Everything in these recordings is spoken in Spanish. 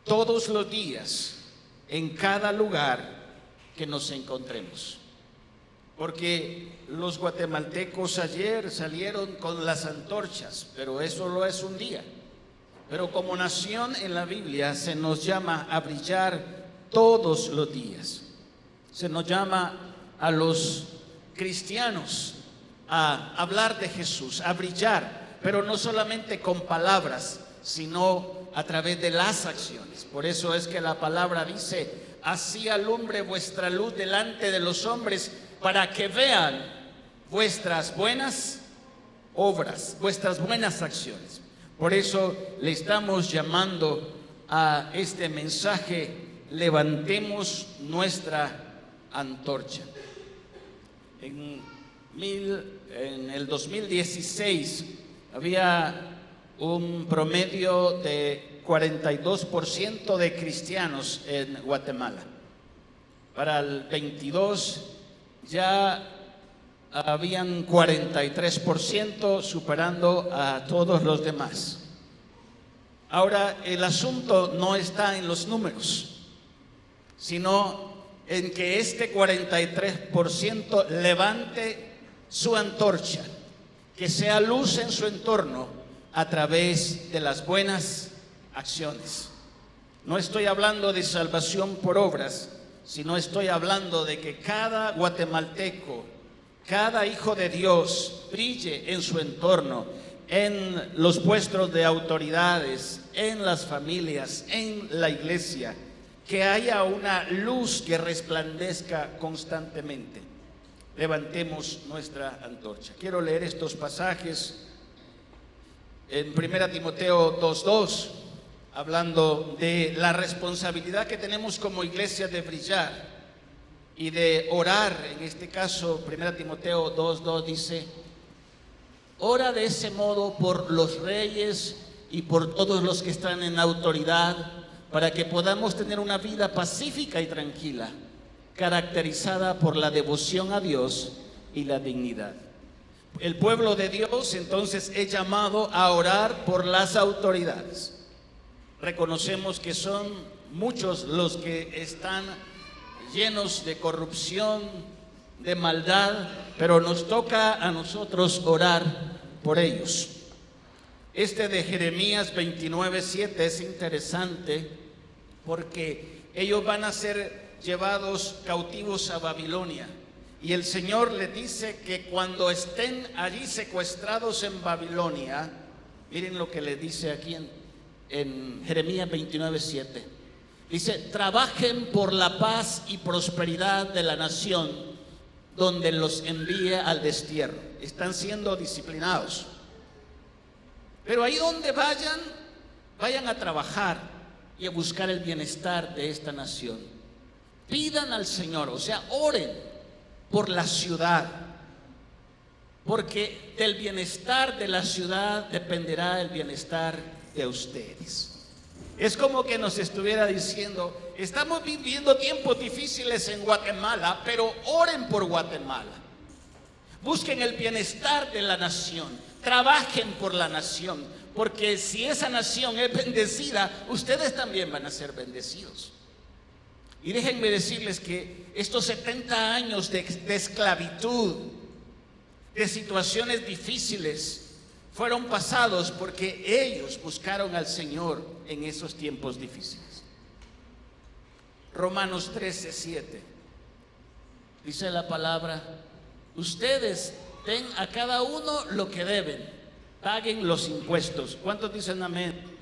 todos los días, en cada lugar que nos encontremos. Porque los guatemaltecos ayer salieron con las antorchas, pero eso lo es un día. Pero como nación en la Biblia se nos llama a brillar todos los días. Se nos llama a los cristianos a hablar de Jesús, a brillar, pero no solamente con palabras, sino a través de las acciones. Por eso es que la palabra dice: así alumbre vuestra luz delante de los hombres, para que vean vuestras buenas obras, vuestras buenas acciones. Por eso le estamos llamando a este mensaje: levantemos nuestra antorcha. En el 2016 había un promedio de 42% de cristianos en Guatemala. Para el 22 ya habían 43%, superando a todos los demás. Ahora, el asunto no está en los números, sino en que este 43% levante su antorcha, que sea luz en su entorno a través de las buenas acciones. No estoy hablando de salvación por obras, sino estoy hablando de que cada guatemalteco, cada hijo de Dios brille en su entorno, en los puestos de autoridades, en las familias, en la iglesia, que haya una luz que resplandezca constantemente. Levantemos nuestra antorcha. Quiero leer estos pasajes en 1 Timoteo 2:2, hablando de la responsabilidad que tenemos como iglesia de brillar y de orar. En este caso, 1 Timoteo 2:2 dice: ora de ese modo por los reyes y por todos los que están en autoridad, para que podamos tener una vida pacífica y tranquila, caracterizada por la devoción a Dios y la dignidad. El pueblo de Dios entonces es llamado a orar por las autoridades. Reconocemos que son muchos los que están llenos de corrupción, de maldad, pero nos toca a nosotros orar por ellos. Este de Jeremías 29:7 es interesante, porque ellos van a ser llevados cautivos a Babilonia. Y el Señor le dice que cuando estén allí secuestrados en Babilonia, miren lo que le dice aquí en Jeremías 29:7. Dice: trabajen por la paz y prosperidad de la nación donde los envíe al destierro. Están siendo disciplinados. Pero ahí donde vayan a trabajar y a buscar el bienestar de esta nación. Pidan al Señor, o sea, oren por la ciudad, porque del bienestar de la ciudad dependerá el bienestar de ustedes. Es como que nos estuviera diciendo: estamos viviendo tiempos difíciles en Guatemala, pero oren por Guatemala. Busquen el bienestar de la nación, trabajen por la nación, porque si esa nación es bendecida, ustedes también van a ser bendecidos. Y déjenme decirles que estos 70 años de esclavitud, de situaciones difíciles, fueron pasados porque ellos buscaron al Señor en esos tiempos difíciles. Romanos 13:7 dice la palabra: ustedes den a cada uno lo que deben, paguen los impuestos. ¿Cuántos dicen amén?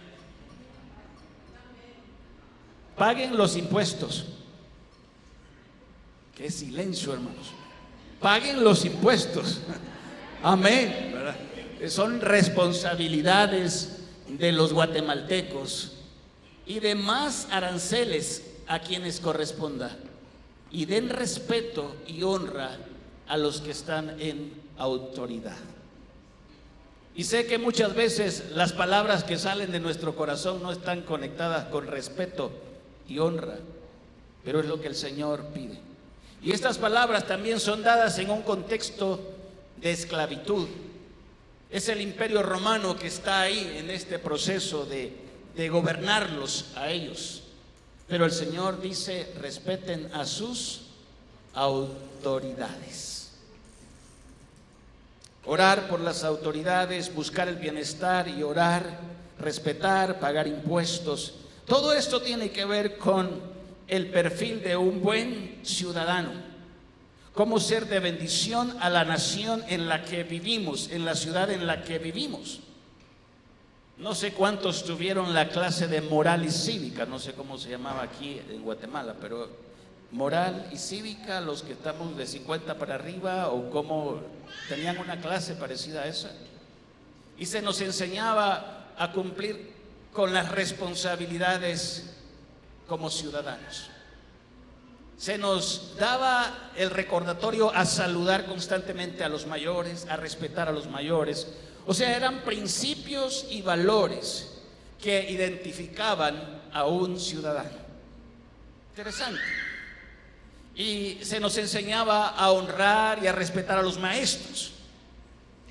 Paguen los impuestos. Qué silencio, hermanos. Paguen los impuestos. Amén, ¿verdad? Son responsabilidades de los guatemaltecos, y demás aranceles a quienes corresponda, y den respeto y honra a los que están en autoridad. Y sé que muchas veces las palabras que salen de nuestro corazón no están conectadas con respeto y honra, pero es lo que el Señor pide. Y estas palabras también son dadas en un contexto de esclavitud. Es el imperio romano que está ahí en este proceso de de gobernarlos a ellos. Pero el Señor dice: respeten a sus autoridades. Orar por las autoridades, buscar el bienestar y orar, respetar, pagar impuestos. Todo esto tiene que ver con el perfil de un buen ciudadano. Cómo ser de bendición a la nación en la que vivimos, en la ciudad en la que vivimos. No sé cuántos tuvieron la clase de moral y cívica, no sé cómo se llamaba aquí en Guatemala, pero moral y cívica, los que estamos de 50 para arriba, o cómo tenían una clase parecida a esa. Y se nos enseñaba a cumplir con las responsabilidades como ciudadanos. Se nos daba el recordatorio a saludar constantemente a los mayores, a respetar a los mayores. O sea, eran principios y valores que identificaban a un ciudadano. Interesante. Y se nos enseñaba a honrar y a respetar a los maestros.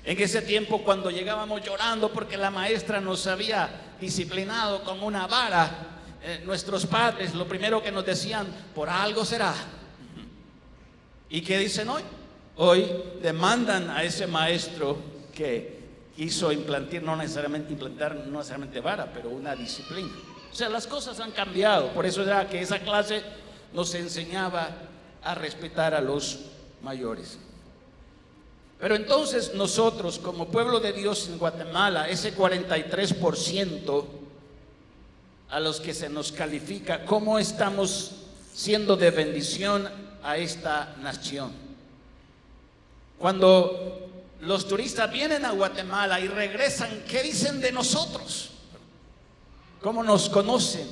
En ese tiempo, cuando llegábamos llorando porque la maestra nos había disciplinado con una vara, nuestros padres lo primero que nos decían: por algo será. ¿Y qué dicen hoy? Hoy demandan a ese maestro que quiso implantar no necesariamente vara, pero una disciplina. O sea, las cosas han cambiado. Por eso era que esa clase nos enseñaba a respetar a los mayores. Pero entonces nosotros, como pueblo de Dios en Guatemala, ese 43% a los que se nos califica, ¿cómo estamos siendo de bendición a esta nación? Cuando los turistas vienen a Guatemala y regresan, ¿qué dicen de nosotros? ¿Cómo nos conocen?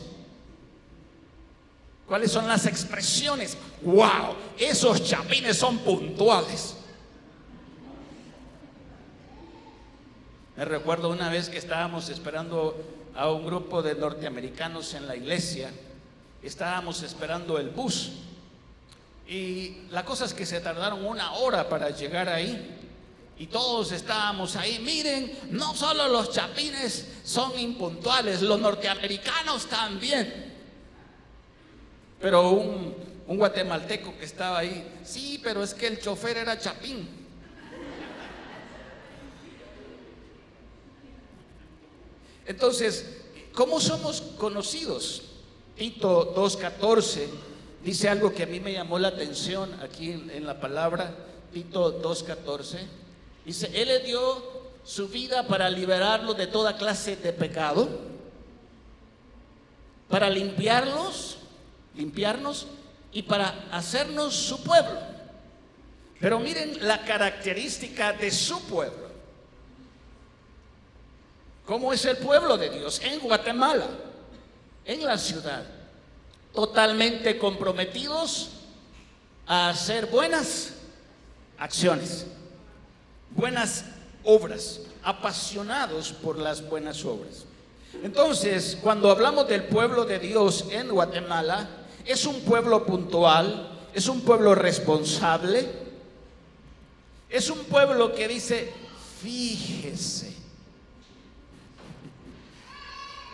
¿Cuáles son las expresiones? ¡Wow! Esos chapines son puntuales. Me recuerdo una vez que estábamos esperando a un grupo de norteamericanos en la iglesia. Estábamos esperando el bus y la cosa es que se tardaron 1 hora para llegar ahí. Y todos estábamos ahí. Miren, no solo los chapines son impuntuales, los norteamericanos también. Pero un guatemalteco que estaba ahí: sí, pero es que el chofer era chapín. Entonces, ¿cómo somos conocidos? Tito 2:14 dice algo que a mí me llamó la atención aquí en la palabra. Tito 2:14 dice: Él le dio su vida para liberarlo de toda clase de pecado, para limpiarnos y para hacernos su pueblo. Pero miren la característica de su pueblo. ¿Cómo es el pueblo de Dios en Guatemala, en la ciudad? Totalmente comprometidos a hacer buenas acciones, buenas obras, apasionados por las buenas obras. Entonces, cuando hablamos del pueblo de Dios en Guatemala, es un pueblo puntual, es un pueblo responsable, es un pueblo que dice: fíjese.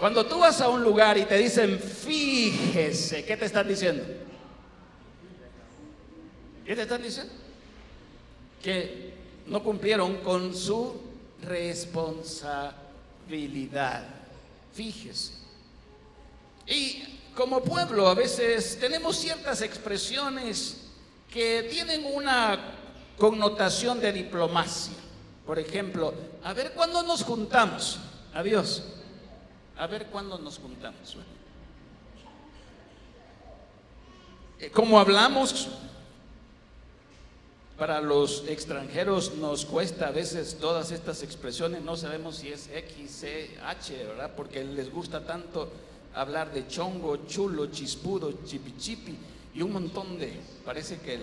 Cuando tú vas a un lugar y te dicen fíjese, ¿qué te están diciendo? ¿Qué te están diciendo? Que no cumplieron con su responsabilidad. Fíjese. Y como pueblo a veces tenemos ciertas expresiones que tienen una connotación de diplomacia. Por ejemplo: a ver cuándo nos juntamos. Adiós. A ver cuándo nos juntamos. Como hablamos, para los extranjeros nos cuesta a veces todas estas expresiones. No sabemos si es X, C, H, ¿verdad? Porque les gusta tanto hablar de chongo, chulo, chispudo, chipichipi y un montón de, parece que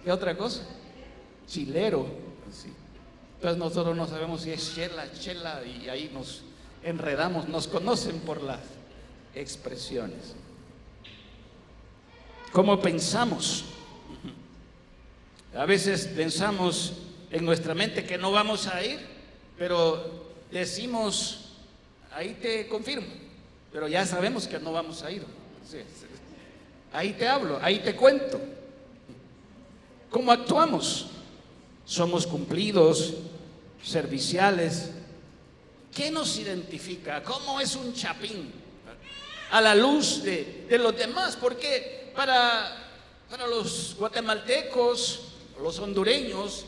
¿qué otra cosa? Chilero, sí. Entonces nosotros no sabemos si es chela, y ahí nos enredamos. Nos conocen por las expresiones. ¿Cómo pensamos? A veces pensamos en nuestra mente que no vamos a ir, pero decimos, ahí te confirmo, pero ya sabemos que no vamos a ir. Sí, sí. Ahí te hablo, ahí te cuento. ¿Cómo actuamos? Somos cumplidos, serviciales. ¿Qué nos identifica? ¿Cómo es un chapín a la luz de los demás? Porque para los guatemaltecos, los hondureños,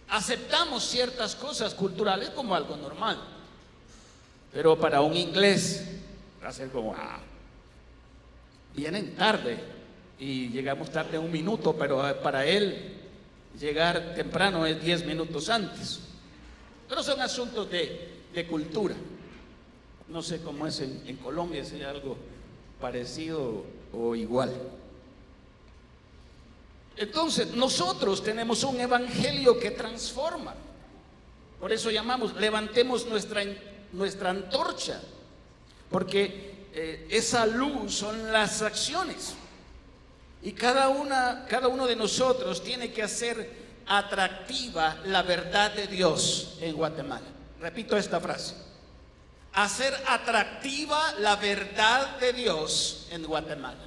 aceptamos ciertas cosas culturales como algo normal, pero para un inglés va a ser como, vienen tarde y llegamos tarde 1 minuto, pero para él llegar temprano es 10 minutos antes. Pero son asuntos de cultura. No sé cómo es en Colombia, si hay algo parecido o igual. Entonces, nosotros tenemos un evangelio que transforma. Por eso llamamos, levantemos nuestra antorcha, porque esa luz son las acciones. Y cada uno de nosotros tiene que hacer atractiva la verdad de Dios en Guatemala. Repito esta frase: hacer atractiva la verdad de Dios en Guatemala.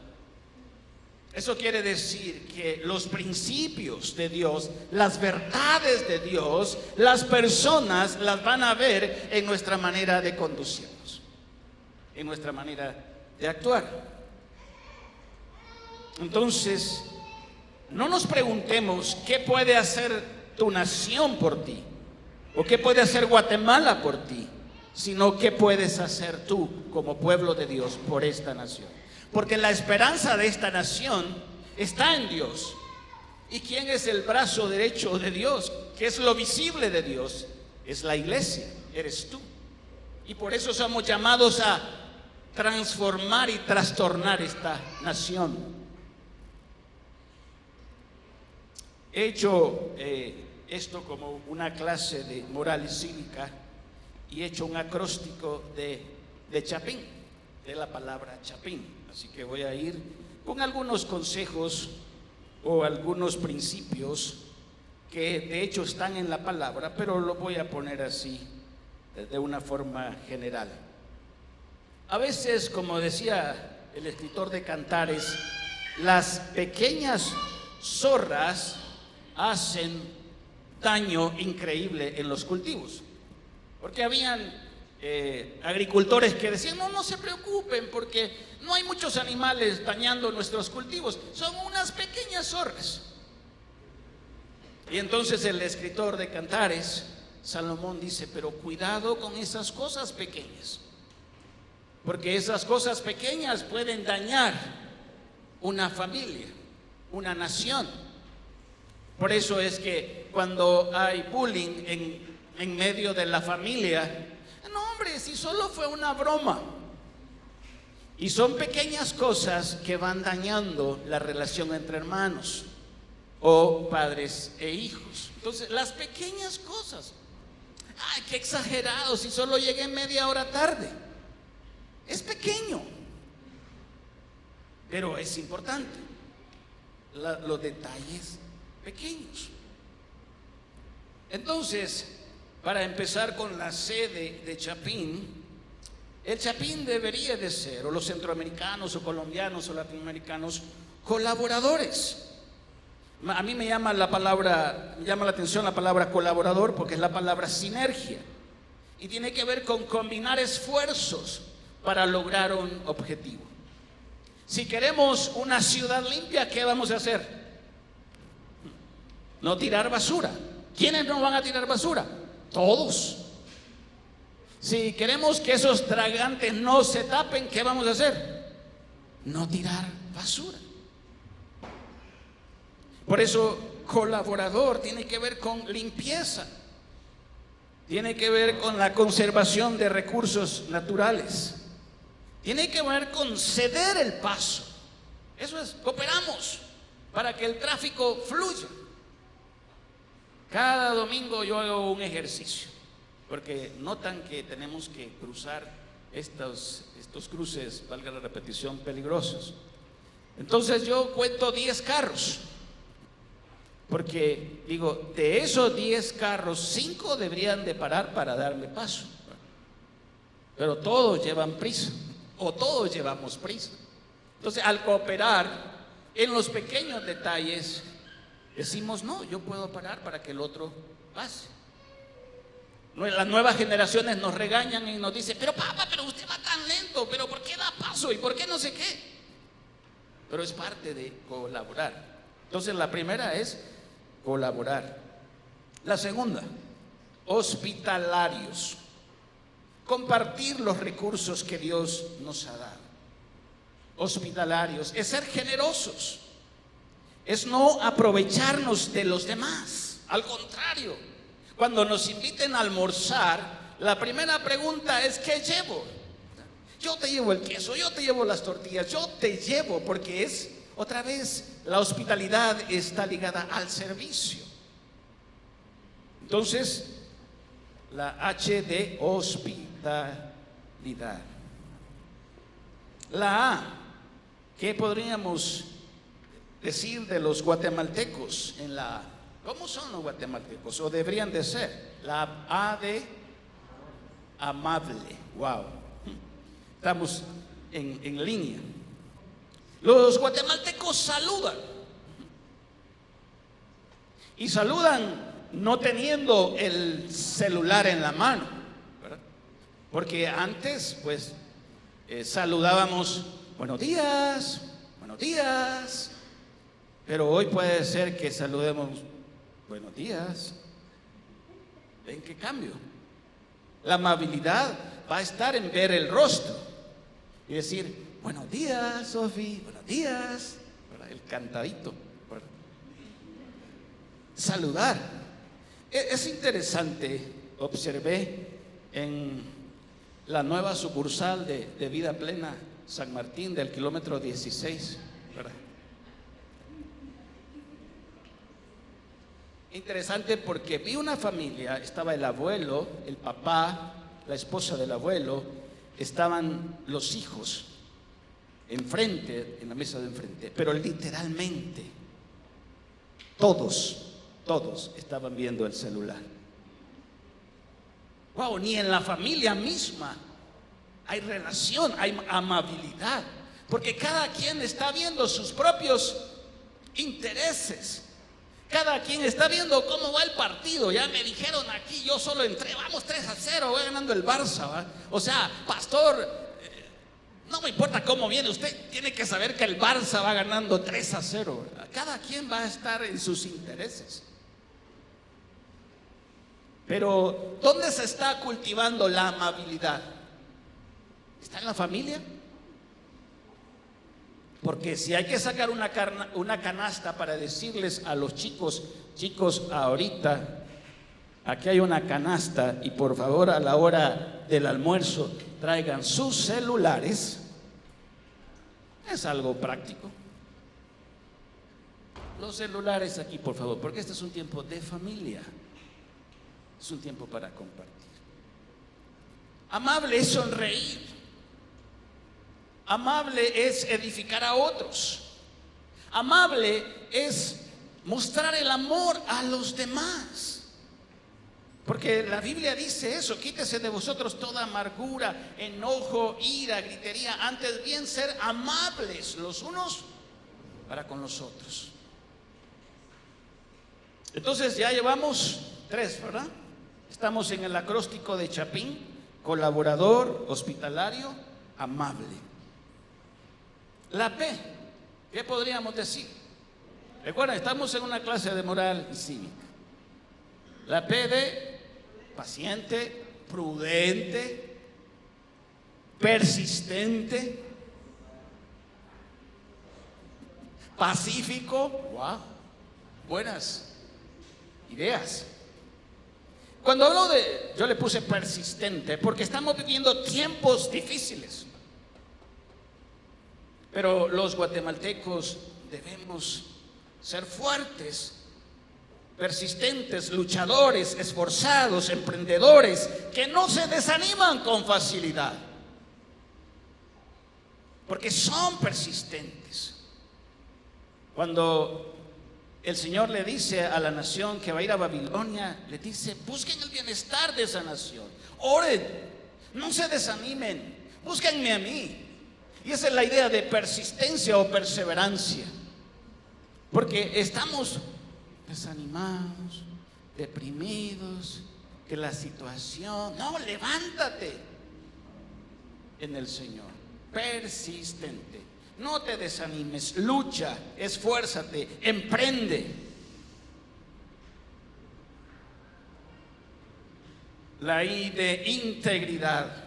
Eso quiere decir que los principios de Dios, las verdades de Dios, las personas las van a ver en nuestra manera de conducirnos, en nuestra manera de actuar. Entonces, no nos preguntemos qué puede hacer tu nación por ti o qué puede hacer Guatemala por ti, sino qué puedes hacer tú como pueblo de Dios por esta nación. Porque la esperanza de esta nación está en Dios. ¿Y quién es el brazo derecho de Dios? ¿Qué es lo visible de Dios? Es la iglesia, eres tú. Y por eso somos llamados a transformar y trastornar esta nación. He hecho esto como una clase de moral y cívica y he hecho un acróstico de chapín, de la palabra chapín. Así que voy a ir con algunos consejos o algunos principios que de hecho están en la palabra, pero lo voy a poner así, de una forma general. A veces, como decía el escritor de Cantares, las pequeñas zorras hacen daño increíble en los cultivos, porque habían agricultores que decían, no se preocupen porque no hay muchos animales dañando nuestros cultivos, son unas pequeñas zorras. Y entonces el escritor de Cantares, Salomón, dice, pero cuidado con esas cosas pequeñas, porque esas cosas pequeñas pueden dañar una familia, una nación. Por eso es que cuando hay bullying en medio de la familia, no hombre, si solo fue una broma. Y son pequeñas cosas que van dañando la relación entre hermanos o padres e hijos. Entonces, las pequeñas cosas, ay, qué exagerado, si solo llegué media hora tarde. Es pequeño, pero es importante. Los detalles pequeños. Entonces, para empezar con la C de chapín, el chapín debería de ser, o los centroamericanos o colombianos o latinoamericanos, colaboradores. A mí me llama la atención la palabra colaborador, porque es la palabra sinergia y tiene que ver con combinar esfuerzos para lograr un objetivo. Si queremos una ciudad limpia, ¿qué vamos a hacer? No tirar basura. ¿Quiénes no van a tirar basura? Todos. Si queremos que esos tragantes no se tapen, ¿qué vamos a hacer? No tirar basura. Por eso, colaborador tiene que ver con limpieza, tiene que ver con la conservación de recursos naturales, tiene que ver con ceder el paso. Eso es, cooperamos para que el tráfico fluya. Cada domingo yo hago un ejercicio, porque notan que tenemos que cruzar estos cruces, valga la repetición, peligrosos. Entonces yo cuento 10 carros Porque digo, de esos 10 carros, 5 deberían de parar para darme paso. Pero todos llevan prisa, o todos llevamos prisa. Entonces, al cooperar en los pequeños detalles, decimos, no, yo puedo parar para que el otro pase. Las nuevas generaciones nos regañan y nos dicen, pero papá, pero usted va tan lento, pero ¿por qué da paso? ¿Y por qué no sé qué? Pero es parte de colaborar. Entonces, la primera es colaborar. La segunda, hospitalarios. Compartir los recursos que Dios nos ha dado. Hospitalarios es ser generosos, es no aprovecharnos de los demás. Al contrario, cuando nos inviten a almorzar, la primera pregunta es, ¿qué llevo? Yo te llevo el queso, yo te llevo las tortillas, yo te llevo, porque es, otra vez, la hospitalidad está ligada al servicio. Entonces, la H de hospitalidad. La A, ¿qué podríamos decir de los guatemaltecos en la A? ¿Cómo son los guatemaltecos? O deberían de ser. La A de amable. Wow. Estamos en línea. Los guatemaltecos saludan. Y saludan no teniendo el celular en la mano, ¿verdad? Porque antes, pues, saludábamos, buenos días, pero hoy puede ser que saludemos, buenos días. ¿Ven qué cambio? La amabilidad va a estar en ver el rostro y decir, buenos días, Sofi, buenos días, ¿verdad? El cantadito, ¿verdad? Saludar. Es interesante, observé en la nueva sucursal de Vida Plena San Martín del kilómetro 16, ¿verdad? Interesante porque vi una familia, estaba el abuelo, el papá, la esposa del abuelo, estaban los hijos enfrente, en la mesa de enfrente, pero literalmente todos estaban viendo el celular. Wow, ni en la familia misma hay relación, hay amabilidad, porque cada quien está viendo sus propios intereses. Cada quien está viendo cómo va el partido. Ya me dijeron aquí, yo solo entré, vamos 3-0, va ganando el Barça, ¿va? O sea, pastor, no me importa cómo viene, usted tiene que saber que el Barça va ganando 3-0. Cada quien va a estar en sus intereses. Pero ¿dónde se está cultivando la amabilidad? ¿Está en la familia? Porque si hay que sacar una canasta para decirles a los chicos, ahorita aquí hay una canasta y por favor a la hora del almuerzo traigan sus celulares, es algo práctico. Los celulares aquí, por favor, porque este es un tiempo de familia, es un tiempo para compartir. Amable es sonreír. Amable es edificar a otros. Amable es mostrar el amor a los demás. Porque la Biblia dice eso, quítese de vosotros toda amargura, enojo, ira, gritería, antes bien ser amables los unos para con los otros. Entonces ya llevamos 3, ¿verdad? Estamos en el acróstico de Chapín: colaborador, hospitalario, amable. La P, ¿qué podríamos decir? Recuerden, estamos en una clase de moral y cívica. La P de paciente, prudente, persistente, pacífico. Wow, buenas ideas. Cuando hablo de, yo le puse persistente porque estamos viviendo tiempos difíciles. Pero los guatemaltecos debemos ser fuertes, persistentes, luchadores, esforzados, emprendedores, que no se desaniman con facilidad, porque son persistentes. Cuando el Señor le dice a la nación que va a ir a Babilonia, le dice: busquen el bienestar de esa nación, oren, no se desanimen, búsquenme a mí. Y esa es la idea de persistencia o perseverancia, porque estamos desanimados, deprimidos, que la situación, no, levántate en el Señor, persistente, no te desanimes, lucha, esfuérzate, emprende. La I de integridad.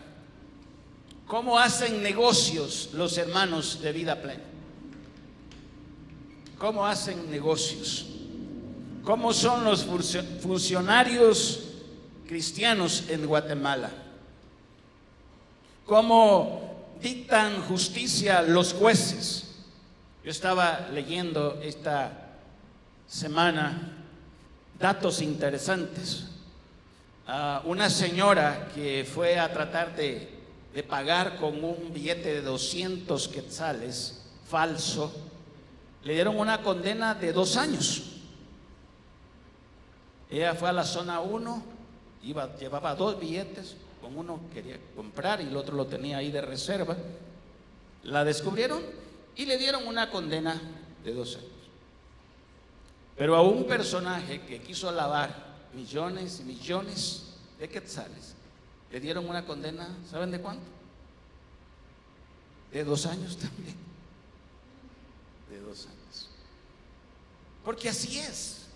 ¿Cómo hacen negocios los hermanos de Vida Plena? ¿Cómo hacen negocios? ¿Cómo son los funcionarios cristianos en Guatemala? ¿Cómo dictan justicia los jueces? Yo estaba leyendo esta semana datos interesantes. Una señora que fue a tratar de pagar con un billete de 200 quetzales falso, le dieron una condena de 2 años. Ella fue a la zona 1, llevaba 2 billetes, con uno quería comprar y el otro lo tenía ahí de reserva. La descubrieron y le dieron una condena de 2 años. Pero a un personaje que quiso lavar millones y millones de quetzales, le dieron una condena, ¿saben de cuánto? De 2 años también. De 2 años. Porque así es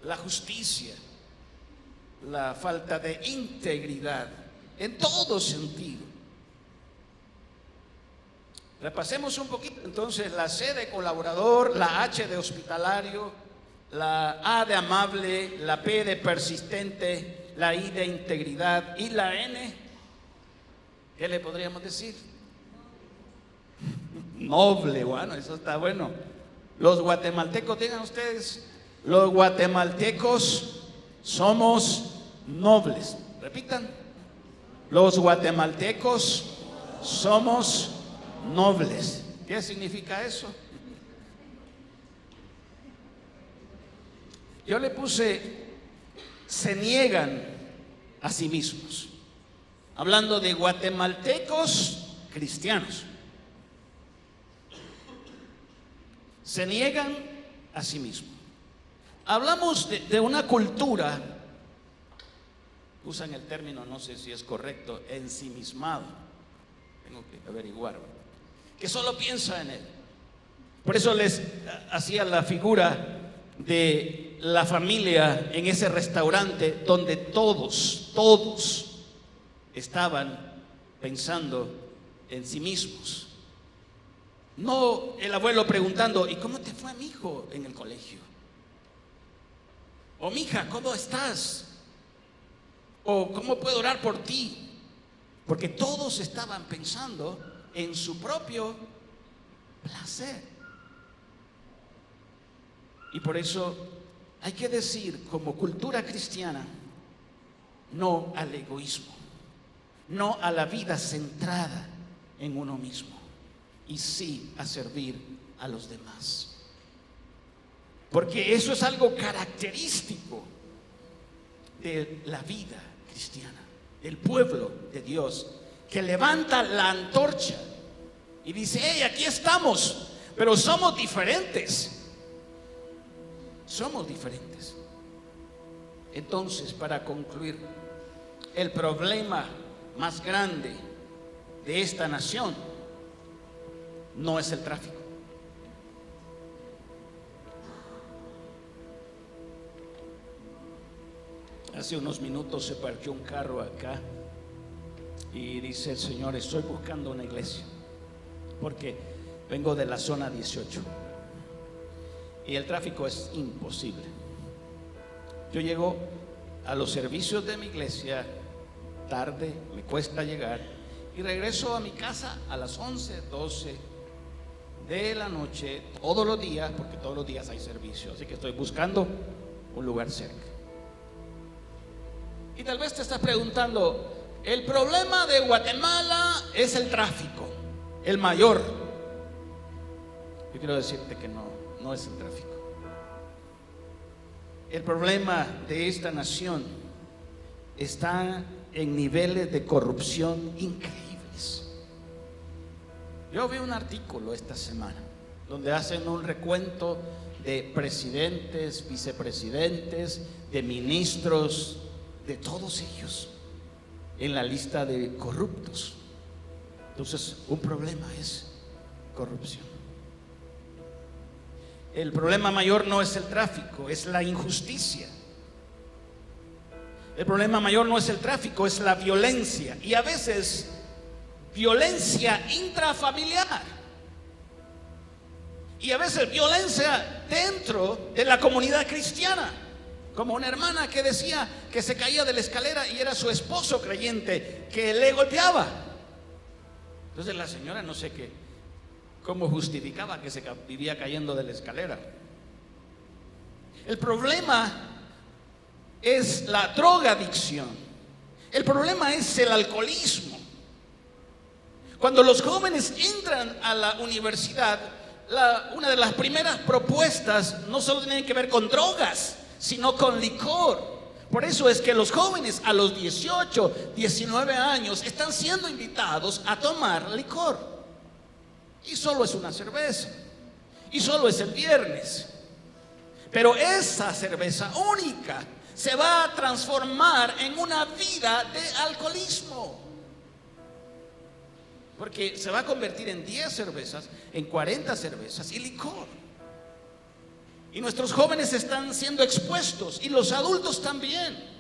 la justicia, la falta de integridad en todo sentido. Repasemos un poquito entonces: la C de colaborador, la H de hospitalario, la A de amable, la P de persistente, la I de integridad y la N, ¿qué le podríamos decir? Noble. Bueno, eso está bueno. Los guatemaltecos, digan ustedes, los guatemaltecos somos nobles. Repitan: los guatemaltecos somos nobles. ¿Qué significa eso? Yo le puse: se niegan a sí mismos, hablando de guatemaltecos cristianos. Se niegan a sí mismos. Hablamos de una cultura, usan el término, no sé si es correcto, ensimismado, tengo que averiguar, que solo piensa en él. Por eso les hacía la figura de la familia en ese restaurante donde todos estaban pensando en sí mismos. No el abuelo preguntando: ¿y cómo te fue, mi hijo, en el colegio? O: mija, ¿cómo estás? O: ¿cómo puedo orar por ti? Porque todos estaban pensando en su propio placer. Y por eso hay que decir, como cultura cristiana, no al egoísmo, no a la vida centrada en uno mismo, y sí a servir a los demás. Porque eso es algo característico de la vida cristiana, del pueblo de Dios, que levanta la antorcha y dice: hey, aquí estamos, pero somos diferentes. Somos diferentes. Entonces, para concluir, el problema más grande de esta nación no es el tráfico. Hace unos minutos se parqueó un carro acá y dice el señor: estoy buscando una iglesia porque vengo de la zona 18 y el tráfico es imposible. Yo llego a los servicios de mi iglesia tarde, me cuesta llegar, y regreso a mi casa a las 11, 12 de la noche todos los días, porque todos los días hay servicio, así que estoy buscando un lugar cerca. Y tal vez te estás preguntando: el problema de Guatemala es el tráfico, el mayor. Yo quiero decirte que no es el tráfico. El problema de esta nación está en niveles de corrupción increíbles. Yo vi un artículo esta semana donde hacen un recuento de presidentes, vicepresidentes, de ministros, de todos ellos en la lista de corruptos. Entonces, un problema es corrupción. El problema mayor no es el tráfico, es la injusticia. El problema mayor no es el tráfico, es la violencia. Y a veces, violencia intrafamiliar. Y a veces violencia dentro de la comunidad cristiana. Como una hermana que decía que se caía de la escalera y era su esposo creyente que le golpeaba. Entonces la señora no sé qué, cómo justificaba que se vivía cayendo de la escalera. El problema es la drogadicción. El problema es el alcoholismo. Cuando los jóvenes entran a la universidad, una de las primeras propuestas no solo tienen que ver con drogas, sino con licor. Por eso es que los jóvenes a los 18, 19 años están siendo invitados a tomar licor. Y solo es una cerveza. Y solo es el viernes. Pero esa cerveza única se va a transformar en una vida de alcoholismo. Porque se va a convertir en 10 cervezas, en 40 cervezas y licor. Y nuestros jóvenes están siendo expuestos, y los adultos también.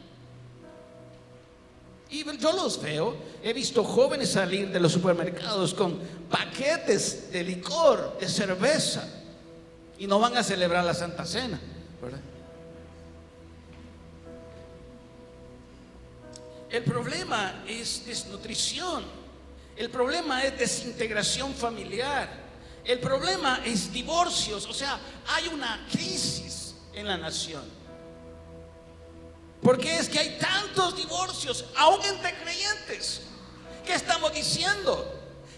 Y yo los veo, he visto jóvenes salir de los supermercados con paquetes de licor, de cerveza, y no van a celebrar la Santa Cena, ¿verdad? El problema es desnutrición, el problema es desintegración familiar. El problema es divorcios, o sea, hay una crisis en la nación. Porque es que hay tantos divorcios, aún entre creyentes. ¿Qué estamos diciendo?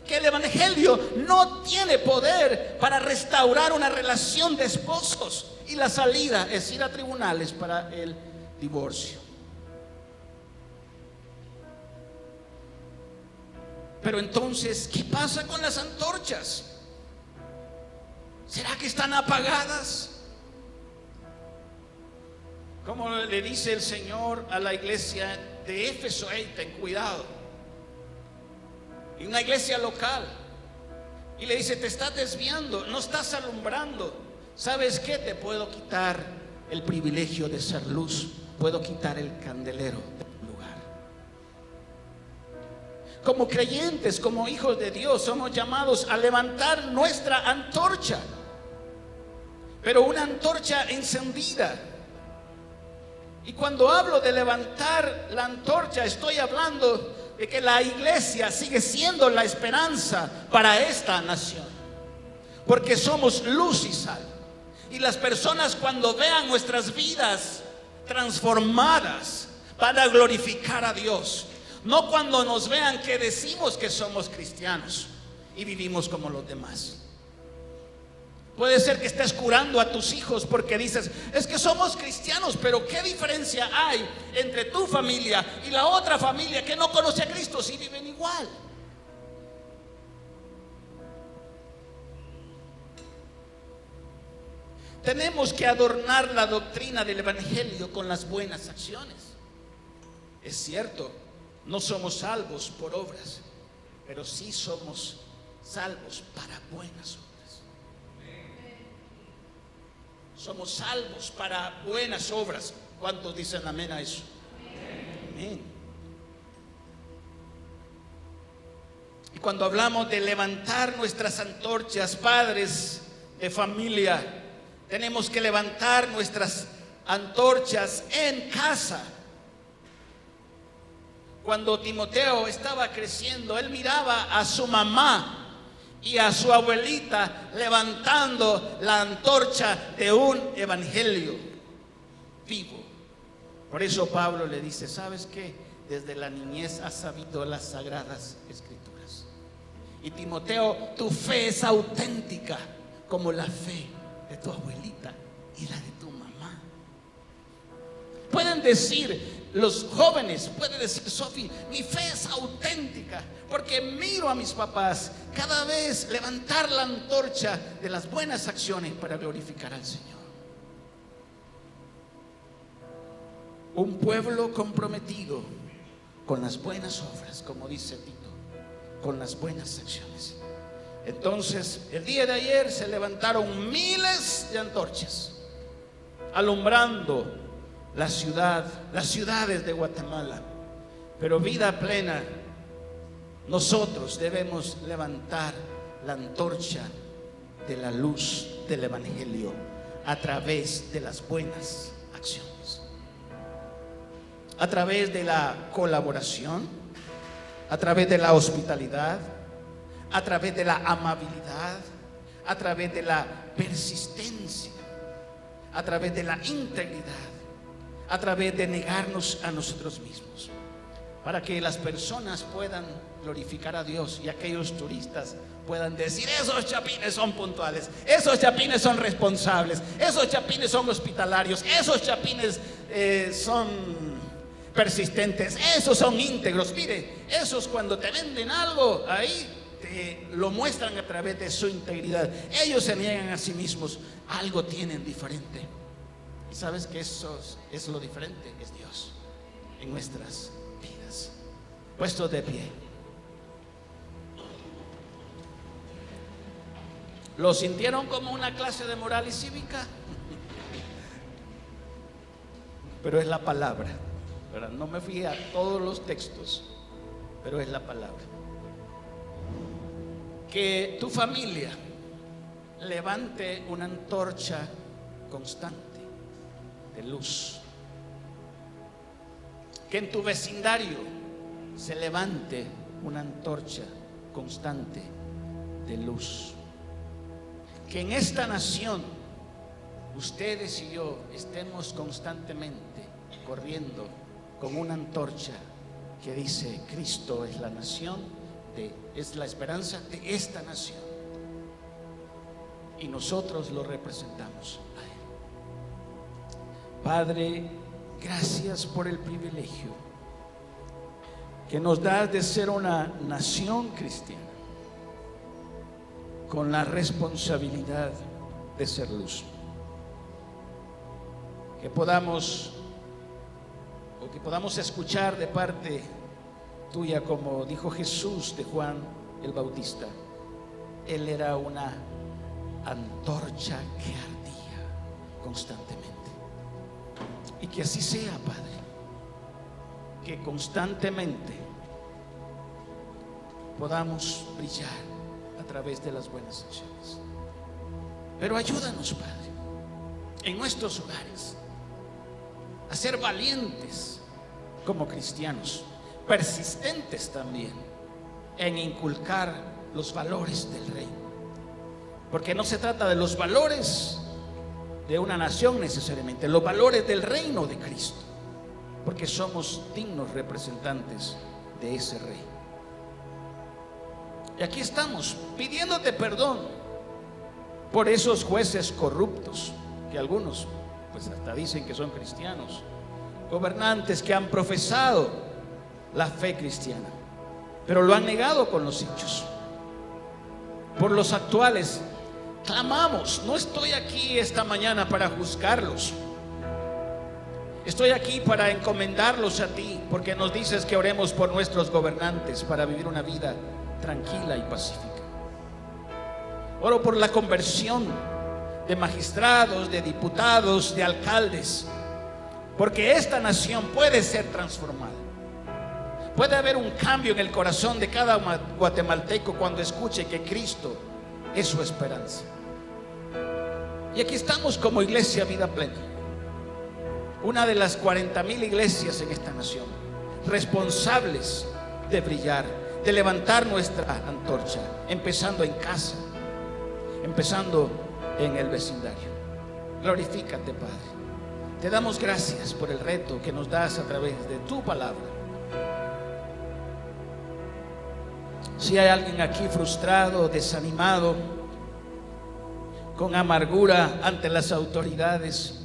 Que el evangelio no tiene poder para restaurar una relación de esposos, y la salida es ir a tribunales para el divorcio. Pero entonces, ¿qué pasa con las antorchas? ¿Será que están apagadas? Como le dice el Señor a la iglesia de Éfeso: hey, ten cuidado. Y una iglesia local. Y le dice: te estás desviando, no estás alumbrando. ¿Sabes qué? Te puedo quitar el privilegio de ser luz. Puedo quitar el candelero del lugar. Como creyentes, como hijos de Dios, somos llamados a levantar nuestra antorcha. Pero una antorcha encendida. Y cuando hablo de levantar la antorcha, estoy hablando de que la iglesia sigue siendo la esperanza para esta nación. Porque somos luz y sal. Y las personas, cuando vean nuestras vidas transformadas, van a glorificar a Dios. No cuando nos vean que decimos que somos cristianos y vivimos como los demás. Puede ser que estés curando a tus hijos porque dices: es que somos cristianos, pero ¿qué diferencia hay entre tu familia y la otra familia que no conoce a Cristo si viven igual? Tenemos que adornar la doctrina del evangelio con las buenas acciones. Es cierto, no somos salvos por obras, pero sí somos salvos para buenas obras. Somos salvos para buenas obras. ¿Cuántos dicen amén a eso? Amén. Y cuando hablamos de levantar nuestras antorchas, padres de familia, tenemos que levantar nuestras antorchas en casa. Cuando Timoteo estaba creciendo, él miraba a su mamá y a su abuelita levantando la antorcha de un evangelio vivo. Por eso Pablo le dice: ¿sabes qué? Desde la niñez has sabido las sagradas escrituras. Y Timoteo, tu fe es auténtica como la fe de tu abuelita y la de tu mamá. pueden decir, los jóvenes pueden decir: Sofi, mi fe es auténtica porque miro a mis papás cada vez levantar la antorcha de las buenas acciones para glorificar al Señor. Un pueblo comprometido con las buenas obras, como dice Tito, con las buenas acciones. Entonces, el día de ayer se levantaron miles de antorchas alumbrando la ciudad, las ciudades de Guatemala. Pero Vida Plena, nosotros debemos levantar la antorcha de la luz del Evangelio a través de las buenas acciones, a través de la colaboración, a través de la hospitalidad, a través de la amabilidad, a través de la persistencia, a través de la integridad, a través de negarnos a nosotros mismos, para que las personas puedan glorificar a Dios y aquellos turistas puedan decir: esos chapines son puntuales, esos chapines son responsables, esos chapines son hospitalarios, esos chapines son persistentes, esos son íntegros. Mire, esos cuando te venden algo ahí te lo muestran a través de su integridad. Ellos se niegan a sí mismos, algo tienen diferente. Y sabes que eso es lo diferente, es Dios en nuestras vidas. Puestos de pie. ¿Lo sintieron como una clase de moral y cívica? Pero es la palabra, ¿verdad? No me fui a todos los textos, pero es la palabra. Que tu familia levante una antorcha constante de luz. Que en tu vecindario se levante una antorcha constante de luz. Que en esta nación ustedes y yo estemos constantemente corriendo con una antorcha que dice: Cristo es la nación, es la esperanza de esta nación, y nosotros lo representamos a Él. Padre, gracias por el privilegio que nos das de ser una nación cristiana con la responsabilidad de ser luz. Que podamos escuchar de parte tuya, como dijo Jesús de Juan el Bautista: Él era una antorcha que ardía constantemente. Y que así sea, Padre, que constantemente podamos brillar a través de las buenas acciones. Pero ayúdanos, Padre, en nuestros hogares a ser valientes como cristianos, persistentes también en inculcar los valores del reino, porque no se trata de los valores de una nación necesariamente, los valores del reino de Cristo, porque somos dignos representantes de ese rey. Y aquí estamos pidiéndote perdón por esos jueces corruptos, que algunos pues hasta dicen que son cristianos, gobernantes que han profesado la fe cristiana, pero lo han negado con los hechos. Por los actuales clamamos. No estoy aquí esta mañana para juzgarlos, estoy aquí para encomendarlos a ti, porque nos dices que oremos por nuestros gobernantes para vivir una vida tranquila y pacífica. Oro por la conversión de magistrados, de diputados, de alcaldes, porque esta nación puede ser transformada. Puede haber un cambio en el corazón de cada guatemalteco cuando escuche que Cristo es su esperanza. Y aquí estamos como Iglesia Vida Plena, una de las 40,000 iglesias en esta nación, responsables de brillar, de levantar nuestra antorcha, empezando en casa, empezando en el vecindario. Glorifícate, Padre. Te damos gracias por el reto que nos das a través de tu palabra. Si hay alguien aquí frustrado, desanimado, con amargura ante las autoridades,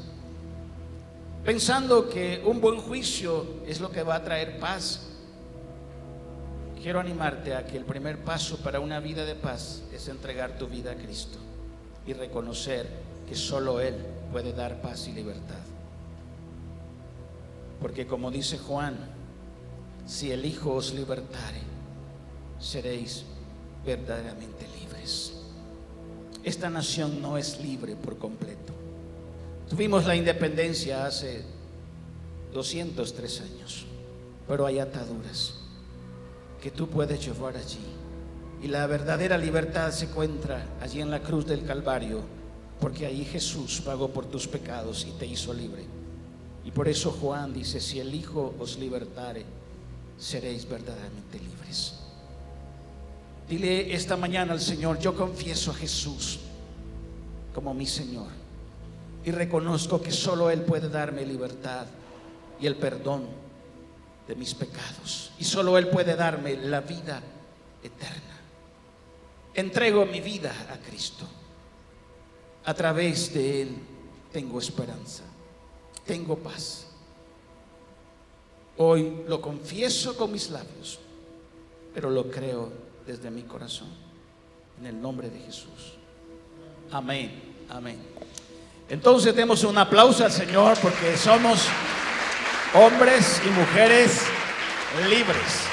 pensando que un buen juicio es lo que va a traer paz. Quiero animarte a que el primer paso para una vida de paz es entregar tu vida a Cristo y reconocer que solo Él puede dar paz y libertad. Porque como dice Juan, si el Hijo os libertare, seréis verdaderamente libres. Esta nación no es libre por completo. Tuvimos la independencia hace 203 años, pero hay ataduras que tú puedes llevar allí. Y la verdadera libertad se encuentra allí en la cruz del Calvario, porque ahí Jesús pagó por tus pecados y te hizo libre. Y por eso Juan dice, si el Hijo os libertare, seréis verdaderamente libres. Dile esta mañana al Señor, yo confieso a Jesús como mi Señor y reconozco que solo Él puede darme libertad y el perdón de mis pecados, y solo Él puede darme la vida eterna. Entrego mi vida a Cristo. A través de Él tengo esperanza, tengo paz. Hoy lo confieso con mis labios, pero lo creo desde mi corazón, en el nombre de Jesús. Amén, amén. Entonces demos un aplauso al Señor, porque somos hombres y mujeres libres.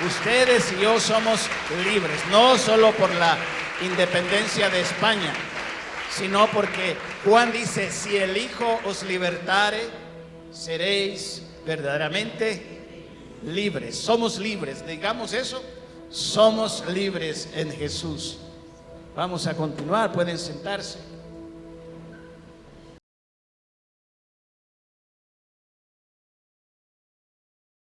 Ustedes y yo somos libres, no solo por la independencia de España, sino porque Juan dice, si el Hijo os libertare, seréis verdaderamente libres. Somos libres, digamos eso, somos libres en Jesús. Vamos a continuar, pueden sentarse.